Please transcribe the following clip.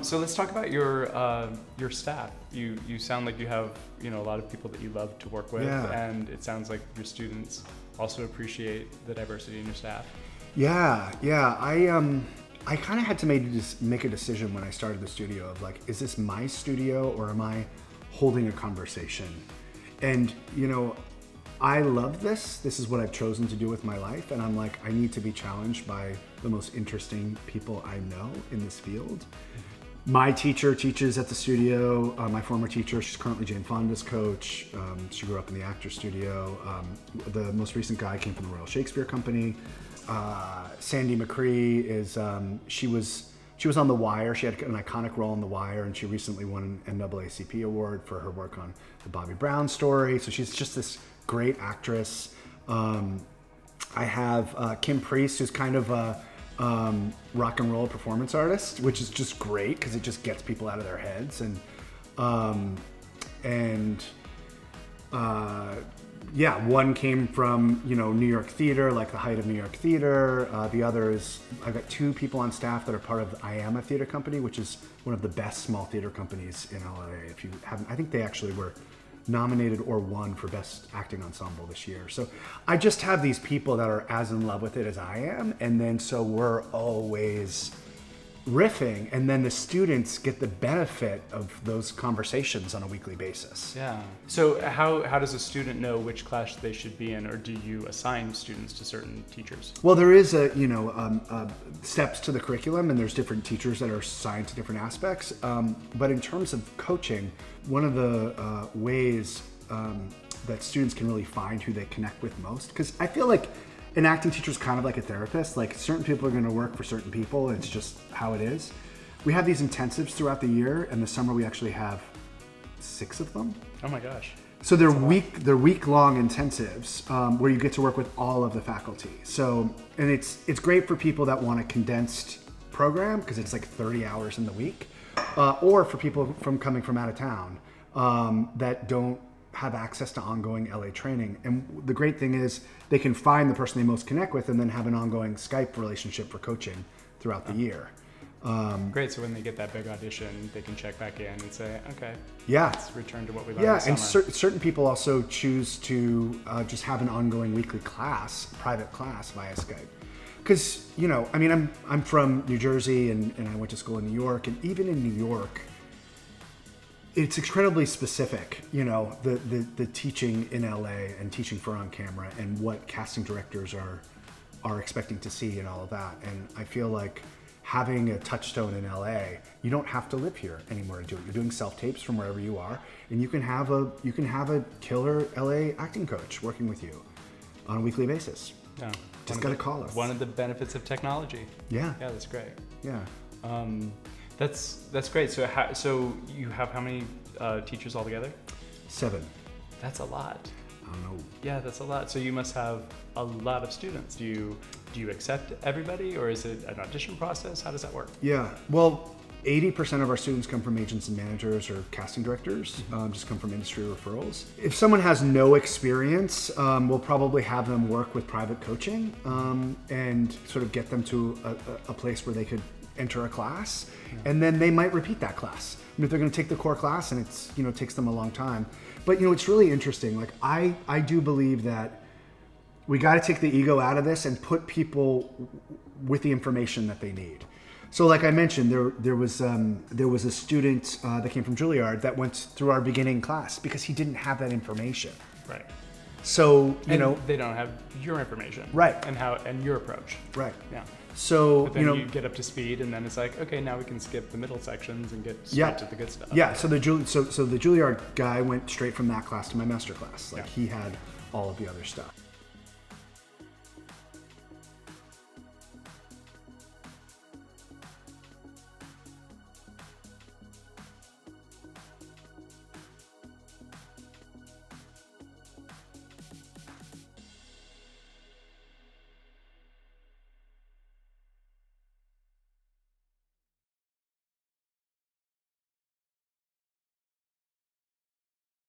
So let's talk about your staff. You sound like you have a lot of people that you love to work with, and it sounds like your students also appreciate the diversity in your staff. Yeah. I kind of had to make a decision when I started the studio of like, is this my studio or am I holding a conversation? And I love this. This is what I've chosen to do with my life. And I'm like, I need to be challenged by the most interesting people I know in this field. My teacher teaches at the studio. My former teacher, she's currently Jane Fonda's coach. She grew up in the Actors Studio. The most recent guy came from the Royal Shakespeare Company. Sandy McCree is, she was on The Wire. She had an iconic role in The Wire, and she recently won an NAACP award for her work on the Bobby Brown story. So she's just this great actress. I have Kim Priest, who's kind of a rock and roll performance artist, which is just great because it just gets people out of their heads. Yeah, one came from New York theater, like the height of New York theater. The other is, I've got two people on staff that are part of I Am a Theater Company, which is one of the best small theater companies in LA. If you haven't, I think they actually were nominated or won for Best Acting Ensemble this year. So I just have these people that are as in love with it as I am, and then so we're always riffing, and then the students get the benefit of those conversations on a weekly basis. Yeah. So how does a student know which class they should be in, or do you assign students to certain teachers? Well, there is steps to the curriculum, and there's different teachers that are assigned to different aspects. But in terms of coaching, one of the ways that students can really find who they connect with most, because I feel like an acting teacher is kind of like a therapist. Like, certain people are going to work for certain people. It's just how it is. We have these intensives throughout the year, and the summer we actually have 6 of them. Oh my gosh! So they're week-long intensives where you get to work with all of the faculty. So, and it's great for people that want a condensed program because it's like 30 hours in the week, or for people coming from out of town that don't have access to ongoing LA training. And the great thing is they can find the person they most connect with and then have an ongoing Skype relationship for coaching throughout the year. Great, so when they get that big audition, they can check back in and say, okay, yeah, let's return to what we learned and this summer. certain people also choose to just have an ongoing weekly class, private class via Skype. Because, I'm from New Jersey and I went to school in New York, and even in New York, it's incredibly specific, the teaching in LA and teaching for on camera and what casting directors are expecting to see and all of that. And I feel like having a touchstone in LA, you don't have to live here anymore to do it. You're doing self-tapes from wherever you are, and you can have a killer LA acting coach working with you on a weekly basis. Yeah. Just got to call us. One of the benefits of technology. Yeah. Yeah, that's great. Yeah. That's great. So you have how many teachers altogether? 7. That's a lot. I don't know. Yeah, that's a lot. So you must have a lot of students. Do you accept everybody, or is it an audition process? How does that work? Yeah. Well, 80% of our students come from agents and managers or casting directors, just come from industry referrals. If someone has no experience, we'll probably have them work with private coaching and sort of get them to a place where they could enter a class, and then they might repeat that class. I mean, if they're going to take the core class, and it's it takes them a long time. But it's really interesting. Like I do believe that we got to take the ego out of this and put people with the information that they need. So, like I mentioned, there was a student that came from Juilliard that went through our beginning class because he didn't have that information. Right. So they don't have your information. Right. And your approach. Right. Yeah. So but then you get up to speed, and then it's like, okay, now we can skip the middle sections and get straight to the good stuff. Yeah. So the Juilliard guy went straight from that class to my master class. Like he had all of the other stuff.